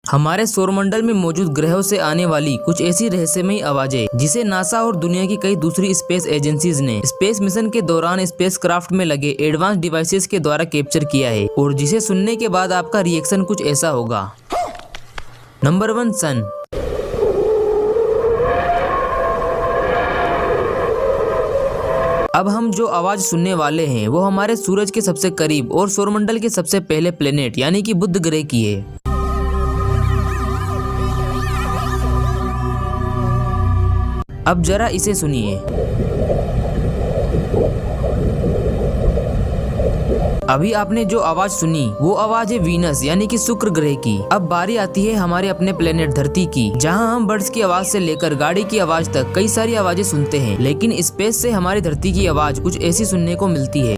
हमारे सौरमंडल में मौजूद ग्रहों से आने वाली कुछ ऐसी रहस्यमयी आवाजें जिसे नासा और दुनिया की कई दूसरी स्पेस एजेंसीज ने स्पेस मिशन के दौरान स्पेसक्राफ्ट में लगे एडवांस डिवाइसेस के द्वारा कैप्चर किया है और जिसे सुनने के बाद आपका रिएक्शन कुछ ऐसा होगा। नंबर 1, सन। अब हम जो आवाज सुनने वाले हैं वो हमारे सूरज के सबसे करीब और सौरमंडल के सबसे पहले प्लेनेट यानी कि बुध ग्रह की है। अब जरा इसे सुनिए। अभी आपने जो आवाज सुनी वो आवाज है वीनस यानी कि शुक्र ग्रह की। अब बारी आती है हमारे अपने प्लेनेट धरती की, जहां हम बर्ड्स की आवाज से लेकर गाड़ी की आवाज तक कई सारी आवाजें सुनते हैं, लेकिन स्पेस से हमारी धरती की आवाज कुछ ऐसी सुनने को मिलती है।